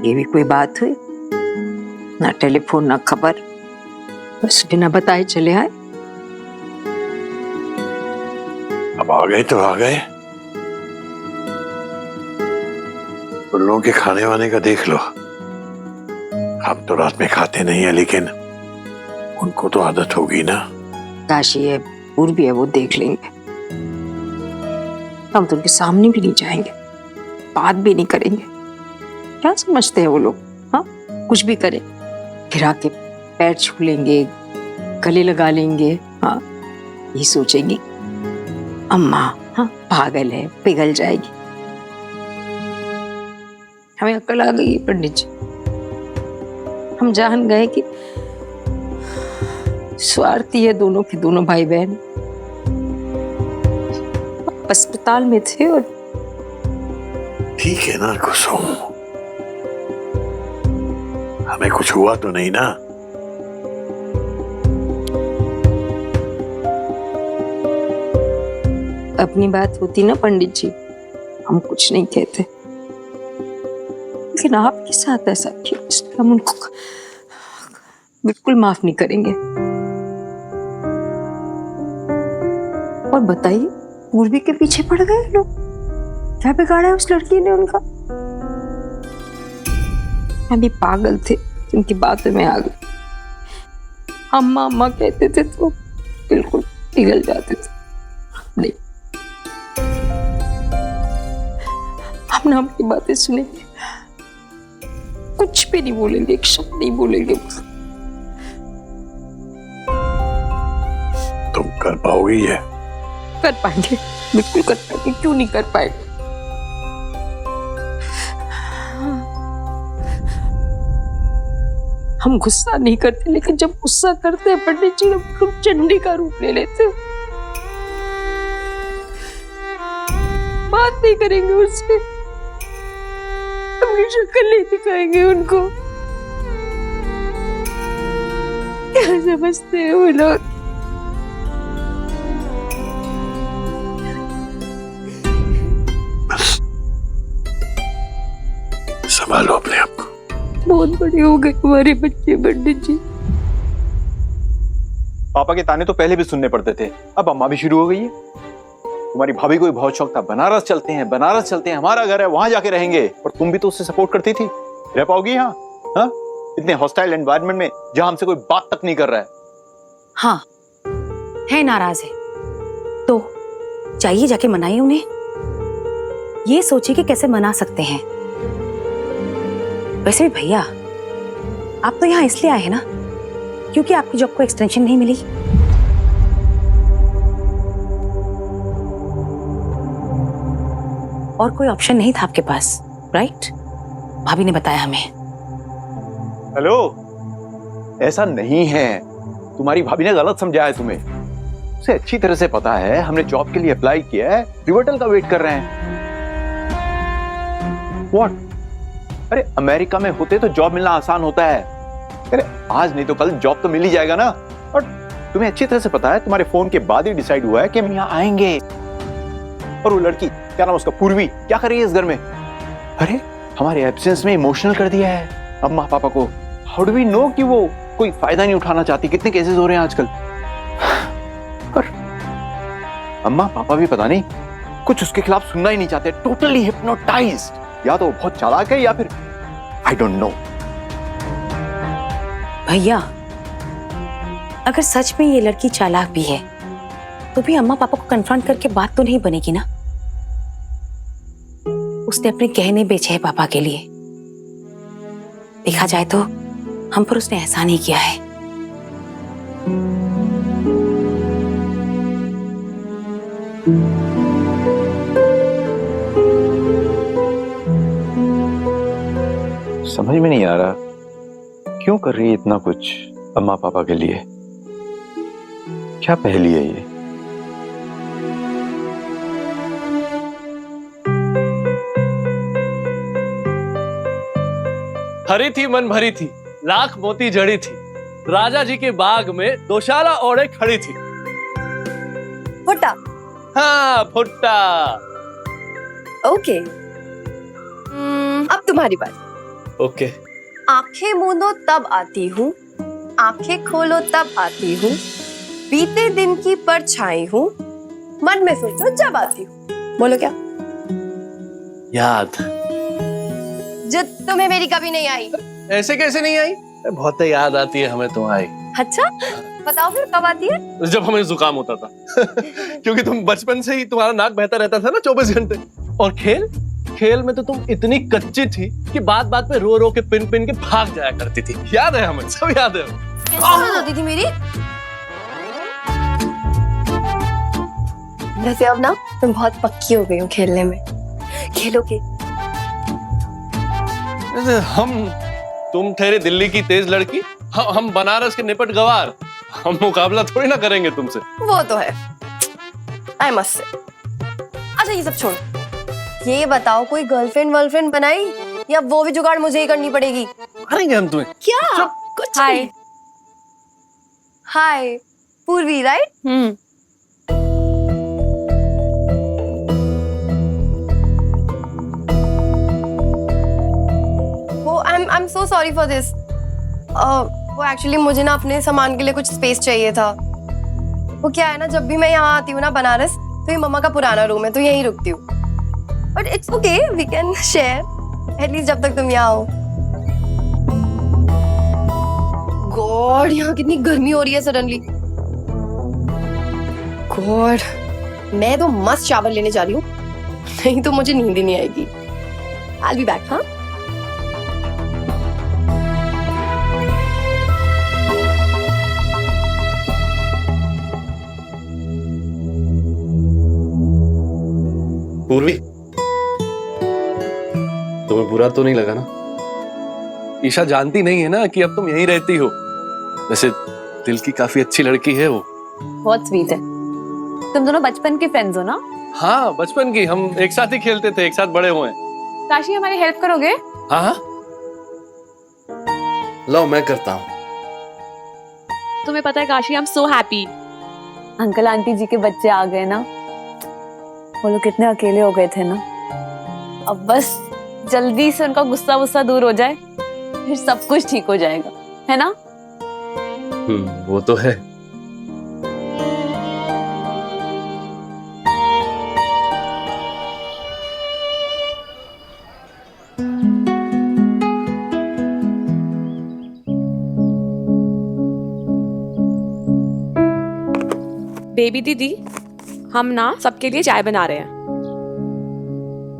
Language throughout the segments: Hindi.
ये भी कोई बात हुई? ना टेलीफोन ना खबर, बस बिना बताए चले आए। अब आ गए तो आ गए। उन लोगों के खाने वाने का देख लो। हम तो रात में खाते नहीं है, लेकिन उनको तो आदत होगी ना। काशी है, पूर्वी है, वो देख लेंगे। हम तो उनके सामने भी नहीं जाएंगे, बात भी नहीं करेंगे। क्या समझते हैं वो लोग? हाँ, कुछ भी करें, गिरा के पैर छू लेंगे, गले लगा लेंगे। हाँ, ये सोचेंगी अम्मा हाँ पागल है, पिघल जाएगी। हमें अक्ल आ गई है पंडित जी। हम जान गए कि स्वार्थी है दोनों के दोनों भाई बहन। अस्पताल में थे और ठीक है ना कुसुम, हमें कुछ हुआ तो नहीं ना? अपनी बात होती ना पंडित जी, हम कुछ नहीं कहते, लेकिन आपके साथ ऐसा क्यों? इसलिए हम उनको बिल्कुल माफ नहीं करेंगे। और बताइए, पूर्वी के पीछे पड़ गए लोग। क्या बिगाड़ा है उस लड़की ने उनका? हम भी पागल थे, उनकी बातों में आ गए। अम्मा अम्मा कहते थे तो बिल्कुल पिघल जाते थे। नहीं, हम ना आपकी बातें सुनेंगे, कुछ भी नहीं बोलेंगे, एक शब्द नहीं बोलेंगे। तुम कर पाओगी ये? कर पाएंगे, बिल्कुल कर पाएंगे, क्यों नहीं कर पाएंगे। हम गुस्सा नहीं करते, लेकिन जब गुस्सा करते हैं पंडित जी, हम चंडी का रूप ले लेते हैं। बात नहीं करेंगे उससे, अपनी शक्ल नहीं दिखाएंगे उनको। क्या समझते हैं वो लोग? संभालो अपने आप को। बहुत बड़े हो गए हमारे बच्चे पंडित जी। पापा के ताने तो पहले भी सुनने पड़ते थे, अब अम्मा भी शुरू हो गई है। तुम्हारी भाभी को भी बहुत शौक था, बनारस चलते हैं, बनारस चलते हैं, हमारा घर है वहां जाके रहेंगे। और तुम भी तो उससे सपोर्ट करती थी। रह पाओगी यहाँ? हाँ, इतने हॉस्टाइल एनवायरनमेंट में जहां हमसे कोई बात तक नहीं कर रहा है। हाँ है, नाराज है तो चाहिए जाके मनाइए उन्हें। ये सोचिए कि कैसे मना सकते हैं। वैसे भी भैया, आप तो यहाँ इसलिए आए हैं ना क्योंकि आपकी जॉब को एक्सटेंशन नहीं मिली। और कोई ऑप्शन नहीं था आपके पास, राइट? भाभी ने बताया हमें। हेलो, ऐसा नहीं है, तुम्हारी भाभी ने गलत समझाया है तुम्हें। उसे अच्छी तरह से पता है हमने जॉब के लिए अप्लाई किया है, रिवर्टल का वेट कर रहे हैं। व्हाट? अरे अमेरिका में होते तो जॉब मिलना आसान होता है। अरे आज नहीं तो कल जॉब तो मिल ही जाएगा ना। और तुम्हें अच्छी तरह से पता है, तुम्हारे फोन के बाद ही डिसाइड हुआ है कि हम यहाँ आएंगे। और वो लड़की, क्या नाम उसका, पूर्वी, क्या कर रही है इस घर में? अरे हमारे एब्सेंस में इमोशनल कर दिया है अम्मा पापा को। हाउ डू वी नो कि वो कोई फायदा नहीं उठाना चाहती? कितने केसेस हो रहे हैं आजकल। और अम्मा पापा भी पता नहीं कुछ उसके खिलाफ सुनना ही नहीं चाहते, टोटली हिप्नोटाइज्ड। या तो बहुत चालाक है या फिर आई डोंट नो। भैया, अगर सच में ये लड़की चालाक भी है तो भी अम्मा पापा को कन्फ्रंट करके बात तो नहीं बनेगी ना। उसने अपने गहने बेचे हैं पापा के लिए। देखा जाए तो हम पर उसने एहसान ही किया है। समझ में नहीं आ रहा क्यों कर रही है इतना कुछ अम्मा पापा के लिए। क्या पहेली है ये? हरी थी मन भरी थी, लाख मोती जड़ी थी, राजा जी के बाग में दोशाला ओढ़े खड़ी थी। भुट्टा। हाँ, भुट्टा। ओके, अब तुम्हारी बात। ओके। आंखें मूंदो तब आती हूँ, आंखें खोलो तब आती हूँ, बीते दिन की परछाई हूँ, मन में सोचो जब आती हूँ। बोलो क्या? याद। जो तुम्हें मेरी कभी नहीं आई। ऐसे कैसे नहीं आई? बहुत याद आती है हमें तुम्हारी। अच्छा, बताओ फिर कब आती है? जब हमें जुकाम होता था क्योंकि तुम बचपन से ही तुम्हारा नाक बहता रहता था ना 24 घंटे। और खेल में तो तुम इतनी कच्ची थी कि बात बात पे रो रो के पिन पिन के भाग जाया करती थी। याद है हमें, सब याद है। कैसी हालत होती थी मेरी? वैसे अब ना तुम बहुत पक्की हो गई हो खेलने में। खेलोगे? तुम ठहरे दिल्ली की तेज लड़की, हम बनारस के निपट गवार। हम मुकाबला थोड़ी ना करेंगे तुमसे। वो तो है, आई मस्ट से। अच्छा ये सब छोड़ो, ये बताओ कोई गर्लफ्रेंड वर्लफ्रेंड बनाई या वो भी जुगाड़ मुझे ही करनी पड़ेगी? मारेंगे हम तुम्हें। क्या? कुछ नहीं। हाय पूर्वी, राइट? वो आई am so sorry for this. वो एक्चुअली मुझे ना अपने सामान के लिए कुछ स्पेस चाहिए था। वो क्या है ना, जब भी मैं यहाँ आती हूँ ना बनारस, तो ये मम्मा का पुराना रूम है, तो यहीं रुकती हूँ। But it's okay, we can share at least जब तक तुम यहाँ हो। गॉड, यहाँ कितनी गर्मी हो रही है सडनली। गॉड, मैं तो मस्त शावर लेने जा रही हूँ, नहीं तो मुझे नींद ही नहीं आएगी। I'll be back, हाँ? पूर्वी, तुम्हें बुरा तो नहीं लगा ना? ईशा जानती नहीं है ना कि अब तुम यहीं रहती हो। वैसे दिल की काफी अच्छी लड़की है वो। बहुत स्वीट है। तुम दोनों बचपन के फ्रेंड्स हो ना? हाँ, बचपन की। हम एक साथ ही खेलते थे, एक साथ बड़े हुए। काशी, हमारी हेल्प करोगे? हाँ हाँ, लो मैं करता हूँ। तुम्हें पता है Kashi, I am so happy. Uncle aunty ji के बच्चे आ गए ना। वो लोग कितने अकेले हो गए थे ना। अब बस जल्दी से उनका गुस्सा वुस्सा दूर हो जाए, फिर सब कुछ ठीक हो जाएगा, है ना? वो तो है। बेबी दीदी, हम ना सबके लिए चाय बना रहे हैं।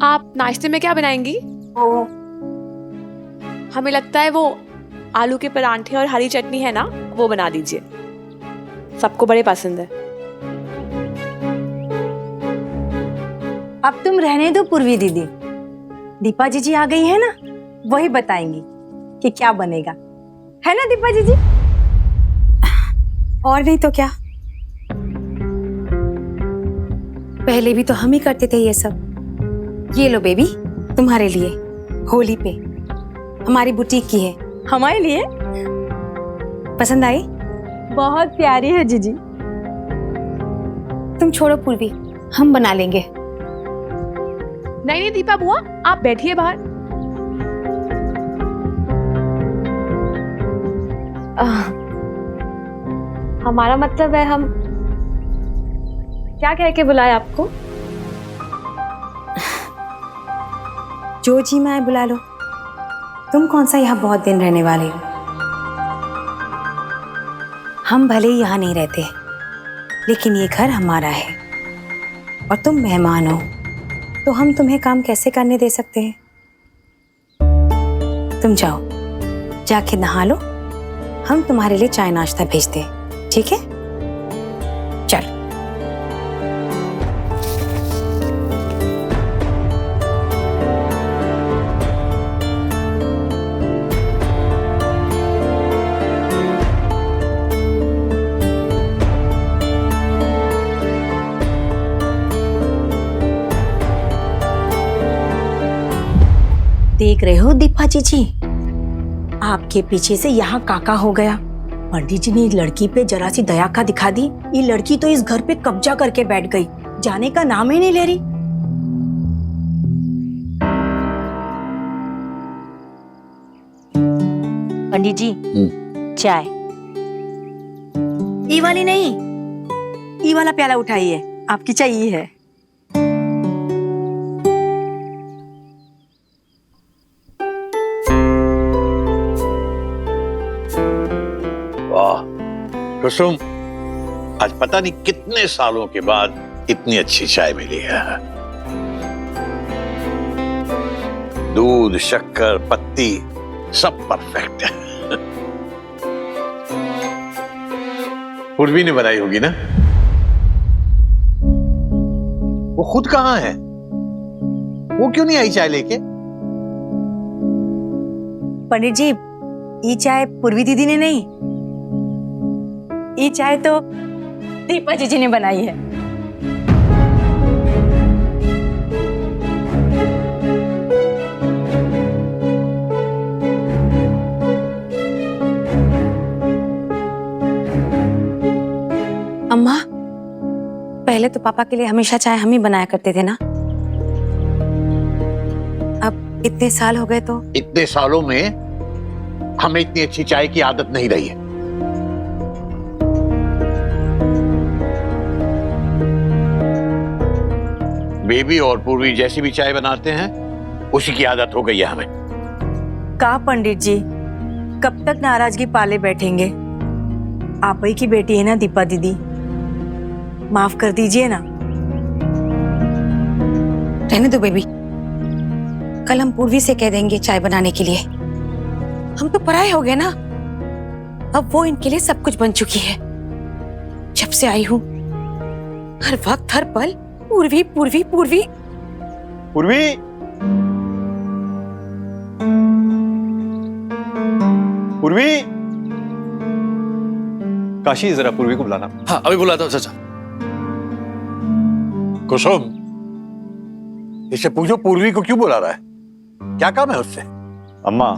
आप नाश्ते में क्या बनाएंगी? हमें लगता है वो आलू के परांठे और हरी चटनी है ना, वो बना दीजिए। सबको बड़े पसंद है। अब तुम रहने दो पूर्वी दीदी, दीपा जी आ गई है ना, वही बताएंगी कि क्या बनेगा, है ना दीपा जी? और नहीं तो क्या, पहले भी तो हम ही करते थे ये सब। ये लो बेबी, तुम्हारे लिए, होली पे हमारी बुटीक की है, हमारे लिए। पसंद आई? बहुत प्यारी है जीजी। तुम छोड़ो पूर्वी, हम बना लेंगे। नहीं नहीं दीपा बुआ, आप बैठिए बाहर। हमारा मतलब है, हम क्या कह के बुलाए आपको? जो जी मैं बुला लो। तुम कौन सा यहाँ बहुत दिन रहने वाले हो? हम भले ही यहाँ नहीं रहते, लेकिन ये घर हमारा है और तुम मेहमान हो, तो हम तुम्हें काम कैसे करने दे सकते हैं? तुम जाओ, जाके नहा लो, हम तुम्हारे लिए चाय नाश्ता भेजते हैं, ठीक है? चल। देख रहे हो दीपा जी, आपके पीछे से यहाँ काका हो गया। पंडित जी ने लड़की पे जरा सी दया का दिखा दी, ये लड़की तो इस घर पे कब्जा करके बैठ गई, जाने का नाम ही नहीं ले रही। पंडित जी चाय। ई वाली नहीं, ई वाला प्याला उठाइए, आपकी चाहिए है। वाह कुसुम, आज पता नहीं कितने सालों के बाद इतनी अच्छी चाय मिली है। दूध, शक्कर, पत्ती सब परफेक्ट है। पूर्वी ने बनाई होगी ना? वो खुद कहाँ है? वो क्यों नहीं आई चाय लेके? पंडित जी, ये चाय पूर्वी दीदी ने नहीं, ये चाय तो दीपा जी ने बनाई है। अम्मा, पहले तो पापा के लिए हमेशा चाय हम ही बनाया करते थे ना। अब इतने साल हो गए तो इतने सालों में हमें इतनी अच्छी चाय की आदत नहीं रही है। बेबी और पूर्वी जैसी भी चाय बनाते हैं उसी की आदत हो गई है हमें। का पंडित जी, कब तक नाराजगी पाले बैठेंगे? आप ही की बेटी है ना दीपा दीदी, माफ कर दीजिए ना। रहने दो बेबी, कल हम पूर्वी से कह देंगे चाय बनाने के लिए। हम तो पराए हो गए ना, अब वो इनके लिए सब कुछ बन चुकी है। जब से आई हूं हर वक्त हर पल पूर्वी पूर्वी पूर्वी। पूर्वी, पूर्वी, काशी जरा पूर्वी को बुलाना। हाँ अभी बुलाता हूँ चाचा। कुसुम, इसे पूछो पूर्वी को क्यों बुला रहा है, क्या काम है उससे? अम्मा,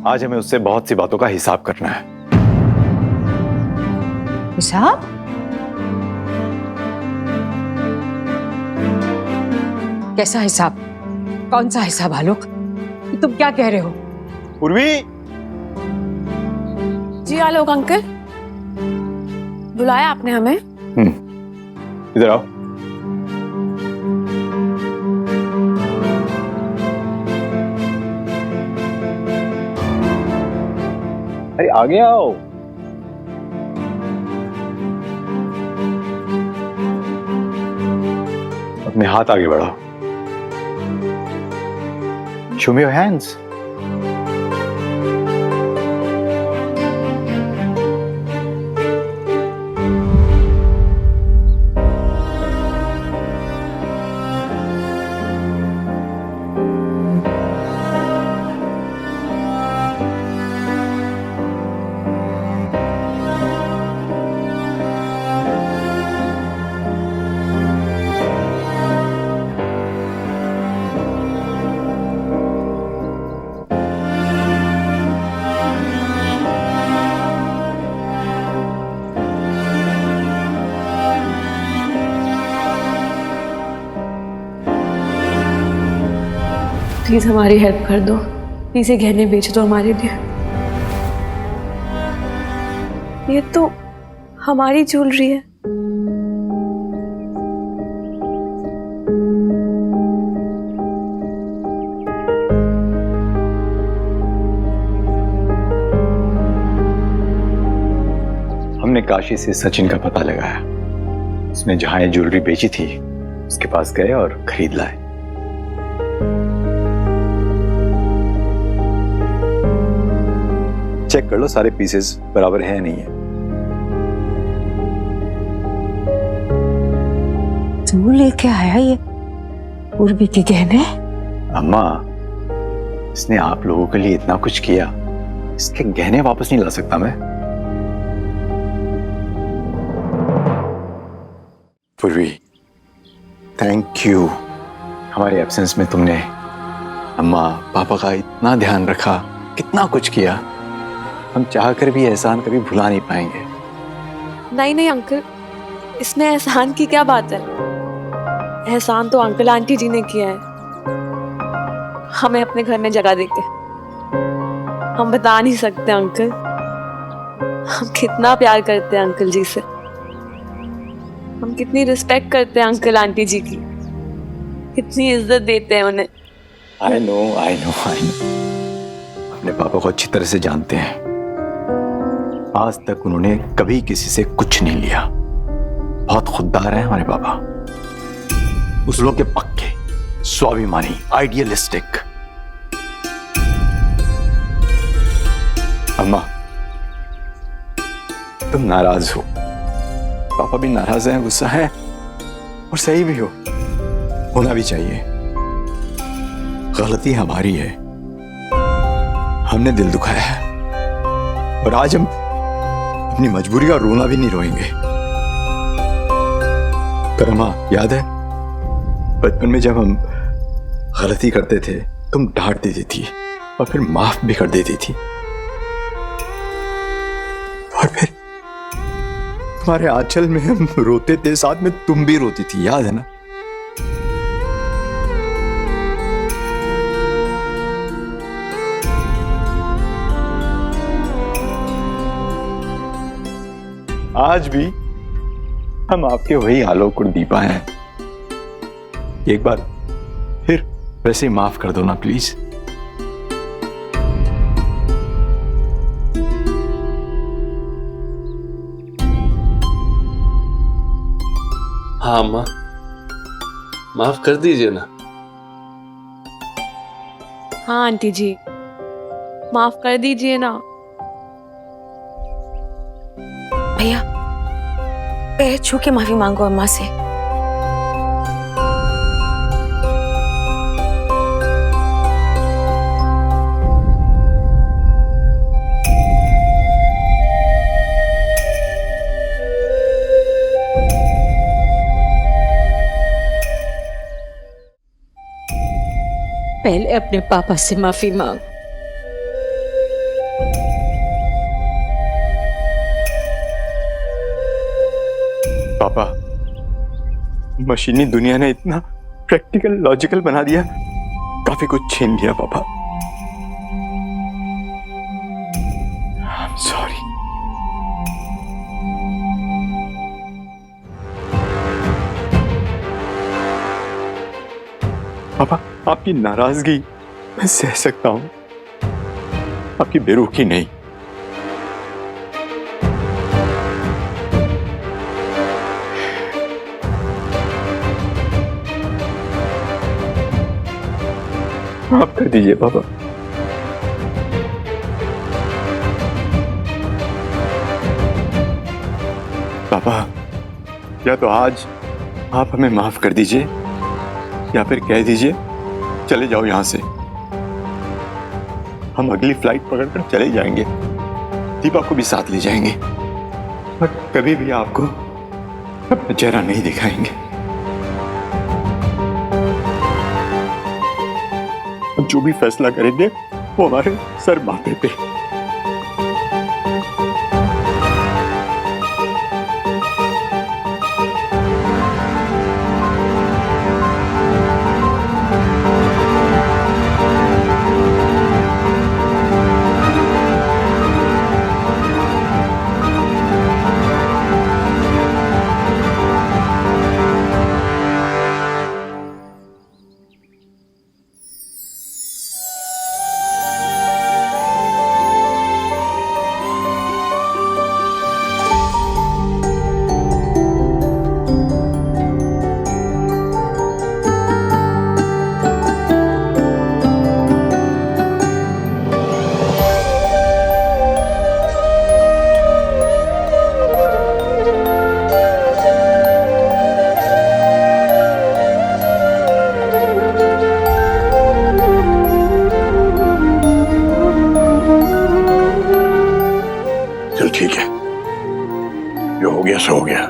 आज हमें उससे बहुत सी बातों का हिसाब करना है। हिसाब? कैसा हिसाब? कौन सा हिसाब आलोक? तुम क्या कह रहे हो? पूर्वी, जी आलोक अंकल, बुलाया आपने हमें? इधर आओ। अरे आगे आओ। अपने हाथ आगे बढ़ाओ। Show me your hands. Please हमारी हेल्प कर दो, प्लीज ये गहने बेच दो हमारे लिए। ये तो हमारी ज्वेलरी है। हमने काशी से सचिन का पता लगाया। उसने जहां ये ज्वेलरी बेची थी उसके पास गए और खरीद लाए। चेक कर लो सारे पीसेस बराबर है नहीं है। तू लेके आया ये पूर्वी के गहने? अम्मा, इसने आप लोगों के लिए इतना कुछ किया, इसके गहने वापस नहीं ला सकता मैं। पूर्वी, थैंक यू। हमारे एब्सेंस में तुमने अम्मा पापा का इतना ध्यान रखा, कितना कुछ किया। हम चाहकर भी एहसान कभी भुला नहीं पाएंगे। नहीं नहीं अंकल, इसमें एहसान की क्या बात है? एहसान तो अंकल आंटी जी ने किया है हमें अपने घर में जगह देके। हम बता नहीं सकते अंकल, हम कितना प्यार करते हैं अंकल जी से, हम कितनी रिस्पेक्ट करते हैं अंकल आंटी जी की, कितनी इज्जत देते हैं उन्हें। आई नो अपने पापा को अच्छी तरह से जानते हैं। आज तक उन्होंने कभी किसी से कुछ नहीं लिया। बहुत खुददार हैं हमारे पापा, उसूलों के पक्के, स्वाभिमानी, आइडियलिस्टिक। अम्मा, तुम नाराज हो, पापा भी नाराज हैं, गुस्सा है, और सही भी होना भी चाहिए। गलती हमारी है, हमने दिल दुखाया है, और आज हम अपनी मजबूरी का रोना भी नहीं रोएंगे। पर अम्मा, याद है बचपन में जब हम गलती करते थे, तुम डांट देती थी और फिर माफ भी कर देती थी, और फिर तुम्हारे आंचल में हम रोते थे, साथ में तुम भी रोती थी, याद है ना? आज भी हम आपके वही आलोक और दीपा हैं। एक बार फिर वैसे ही माफ कर दो ना प्लीज। हाँ अम्मा, माफ कर दीजिए ना। हाँ आंटी जी, माफ कर दीजिए ना। भैया, पैर छू के माफी मांगो अम्मा से। पहले अपने पापा से माफी मांग। पापा, मशीनी दुनिया ने इतना प्रैक्टिकल, लॉजिकल बना दिया, काफी कुछ छीन लिया पापा। I'm sorry। पापा, आपकी नाराजगी मैं सह सकता हूं, आपकी बेरुखी नहीं। माफ कर दीजिए पापा। पापा, या तो आज आप हमें माफ कर दीजिए, या फिर कह दीजिए चले जाओ यहां से। हम अगली फ्लाइट पकड़कर चले जाएंगे, दीपा को भी साथ ले जाएंगे, और कभी भी आपको अपना चेहरा नहीं दिखाएंगे। जो भी फैसला करेंगे वो हमारे सर माथे पे। ठीक है, जो हो गया सो हो गया।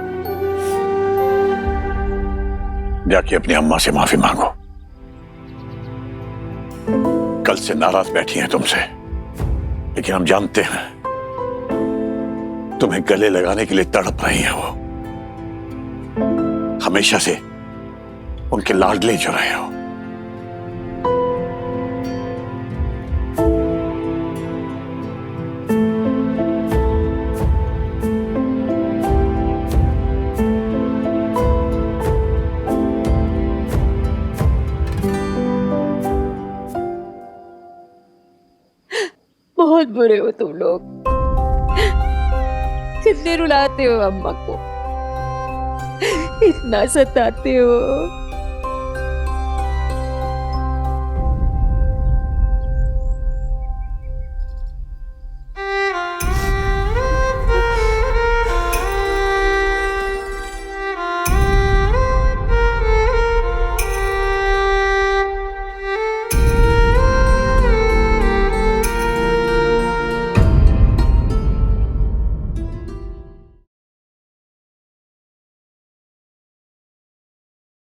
जाके अपनी अम्मा से माफी मांगो। कल से नाराज बैठी हैं तुमसे, लेकिन हम जानते हैं तुम्हें गले लगाने के लिए तड़प रही हैं वो। हमेशा से उनके लाडले जो रहे हो। बुरे हो तुम लोग। कितने रुलाते हो अम्मा को, इतना सताते हो।